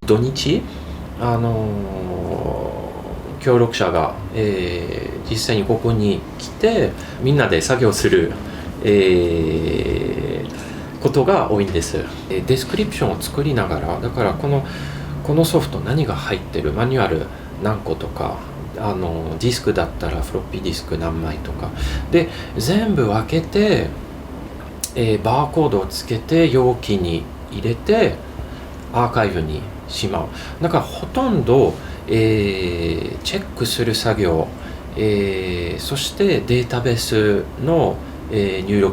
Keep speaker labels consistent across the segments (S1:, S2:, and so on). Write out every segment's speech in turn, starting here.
S1: 土日協力者が、実際にここに来てみんなで作業する、ことが多いんです。デスクリプションを作りながら、だからこのソフト何が入ってる、マニュアル何個とか、ディスクだったらフロッピーディスク何枚とかで全部分けて、バーコードをつけて容器に入れてアーカイブにしまう。だからほとんど、チェックする作業、そしてデータベースの、入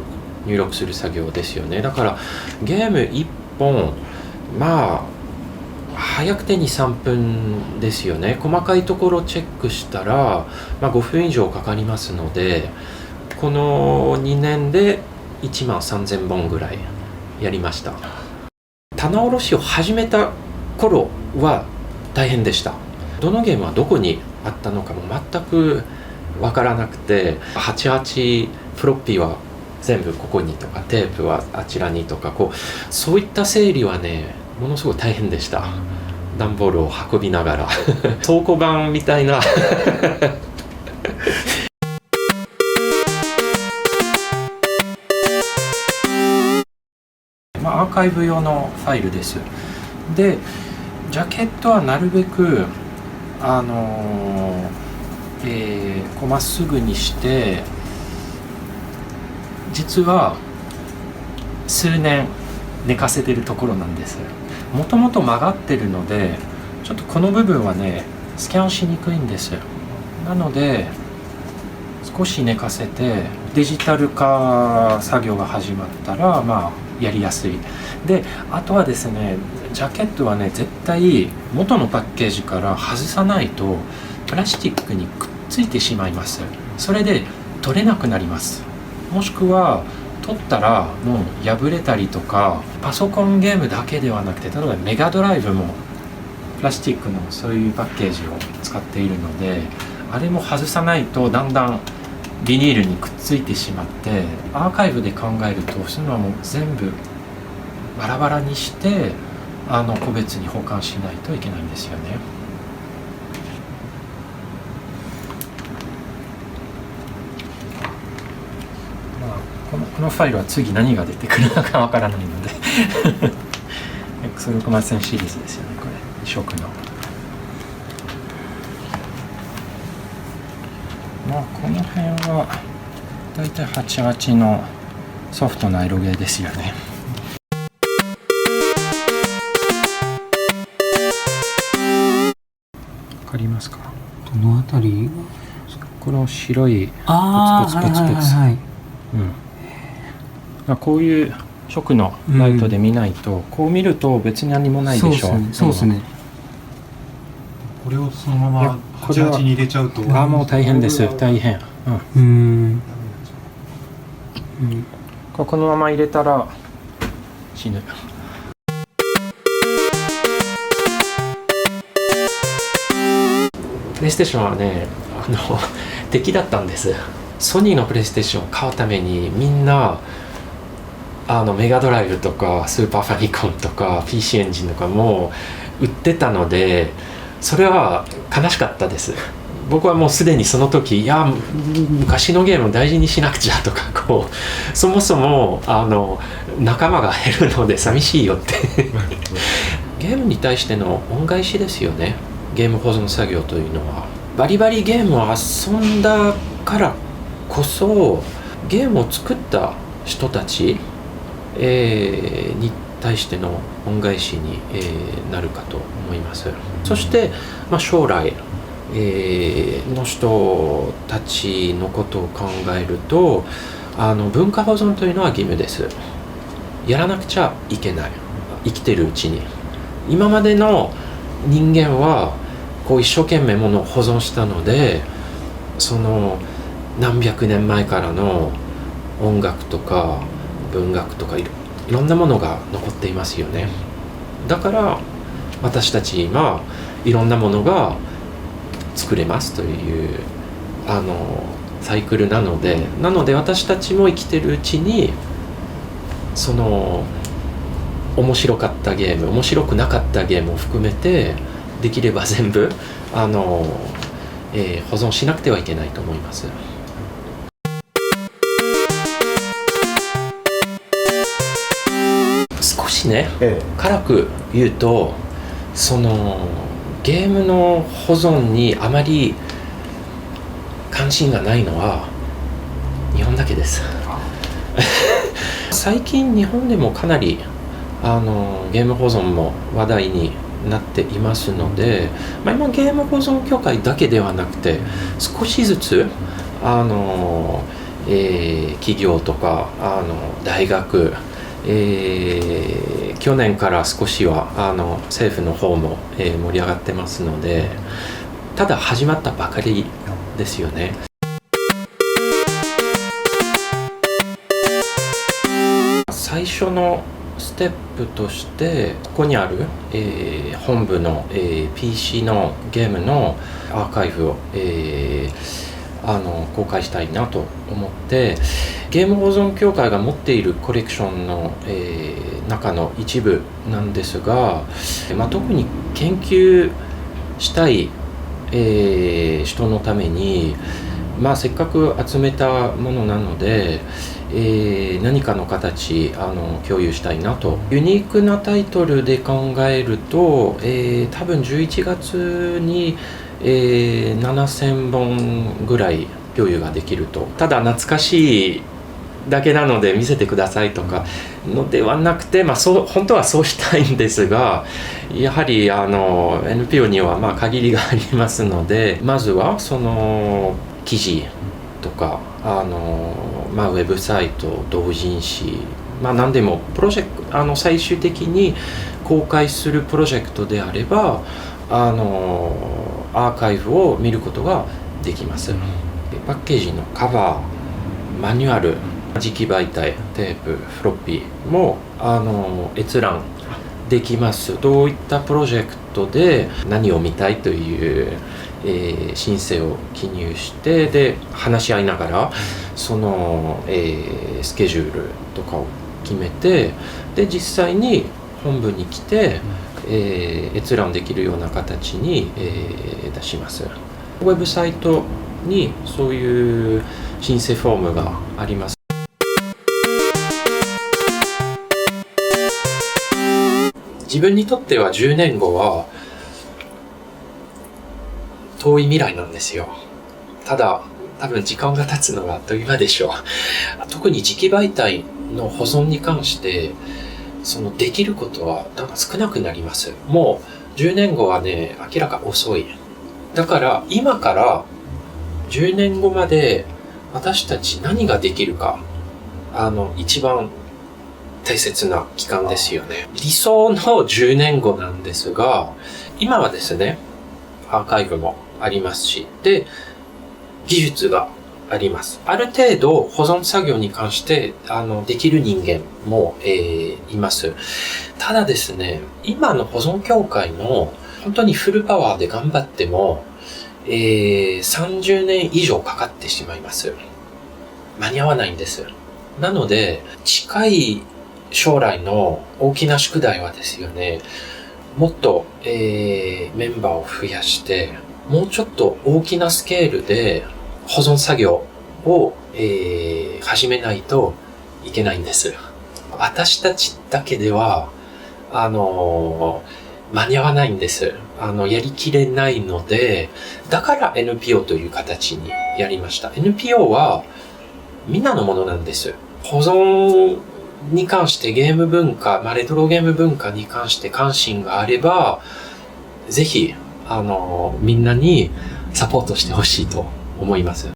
S1: 力する作業ですよね。だからゲーム1本早くて 2,3 分ですよね。細かいところをチェックしたら、5分以上かかりますので、この2年で13,000本ぐらいやりました。棚卸しを始めた頃は大変でした。どのゲームはどこにあったのかも全くわからなくて、88フロッピーは全部ここにとか、テープはあちらにとか、そういった整理はね、ものすごい大変でした。段ボールを運びながら倉庫版みたいなアーカイブ用のファイルです。で、ジャケットはなるべくまっすぐにして、実は数年寝かせてるところなんです。もともと曲がってるので、ちょっとこの部分はねスキャンしにくいんです。なので少し寝かせて、デジタル化作業が始まったらやりやすい。で、あとはですね、ジャケットはね絶対元のパッケージから外さないとプラスチックにくっついてしまいます。それで取れなくなります。もしくは取ったらもう破れたりとか、パソコンゲームだけではなくて、例えばメガドライブもプラスチックのそういうパッケージを使っているので、あれも外さないとだんだんビニールにくっついてしまって、アーカイブで考えるとそういうのはもう全部バラバラにして個別に保管しないといけないんですよね。このファイルは次何が出てくるのかわからないのでX68000 シリーズですよね、これ移植の。この辺はだいたい88のソフトな色ゲーですよね。わかりますか？
S2: どのあたり？
S1: この白いポツポツポツポツ、こういう色のライトで見ないと、こう見ると別に何もないでしょ。
S2: そうですね。
S3: これをそのまま88に入れちゃうと、
S1: もう大変です。大変。このまま入れたら死ぬ。プレイステーションはね敵だったんです。ソニーのプレイステーションを買うためにみんなメガドライブとかスーパーファミコンとか PC エンジンとかも売ってたので、それは悲しかったです。僕はもうすでにその時、昔のゲームを大事にしなくちゃとか、そもそも仲間が減るので寂しいよってゲームに対しての恩返しですよね。ゲーム保存作業というのはバリバリゲームを遊んだからこそ、ゲームを作った人たち、に対しての恩返しに、なるかと思います。そして、将来、の人たちのことを考えると、文化保存というのは義務です。やらなくちゃいけない。生きてるうちに。今までの人間は一生懸命ものを保存したので、その何百年前からの音楽とか文学とかいろんなものが残っていますよね。だから私たち今いろんなものが作れますというサイクルなので私たちも生きてるうちにその面白かったゲーム、面白くなかったゲームを含めてできれば全部保存しなくてはいけないと思います。少しね、辛く言うとそのゲームの保存にあまり関心がないのは日本だけです最近日本でもかなりゲーム保存も話題になっていますので、今ゲーム保存協会だけではなくて少しずつ企業とか大学、去年から少しは政府の方も、盛り上がってますので、ただ始まったばかりですよね。最初のステップとしてここにある、本部の、PC のゲームのアーカイブを、公開したいなと思って、ゲーム保存協会が持っているコレクションの、中の一部なんですが、特に研究したい、人のために、せっかく集めたものなので、何かの形共有したいなと。ユニークなタイトルで考えると、多分11月に、7000本ぐらい共有ができると。ただ懐かしいだけなので見せてくださいとかのではなくて、本当はそうしたいんですが、やはりNPO には限りがありますので、まずはその記事とかウェブサイト、同人誌、何でもプロジェクト最終的に公開するプロジェクトであればアーカイブを見ることができます。パッケージのカバー、マニュアル、磁気媒体、テープ、フロッピーも閲覧できます。どういったプロジェクトで何を見たいという、申請を記入して、で話し合いながらその、スケジュールとかを決めて、で実際に本部に来て、閲覧できるような形に、出します。ウェブサイトにそういう申請フォームがあります。自分にとっては10年後は遠い未来なんですよ。ただ多分時間が経つのはあっという間でしょう。特に磁気媒体の保存に関してできることはだんだん少なくなります。もう10年後はね、明らか遅い。だから今から10年後まで私たち何ができるか、一番大切な期間ですよね。理想の10年後なんですが、今はですね、アーカイブもありますし、で、技術があります。ある程度保存作業に関してできる人間も、います。ただですね、今の保存協会の本当にフルパワーで頑張っても、30年以上かかってしまいます。間に合わないんです。なので、近い将来の大きな宿題はですよね、もっと、メンバーを増やして、もうちょっと大きなスケールで保存作業を、始めないといけないんです。私たちだけでは、間に合わないんです。やりきれないので、だから NPO という形にやりました。NPO はみんなのものなんです。保存に関してゲーム文化、レトロゲーム文化に関して関心があれば、ぜひ、みんなにサポートしてほしいと思います。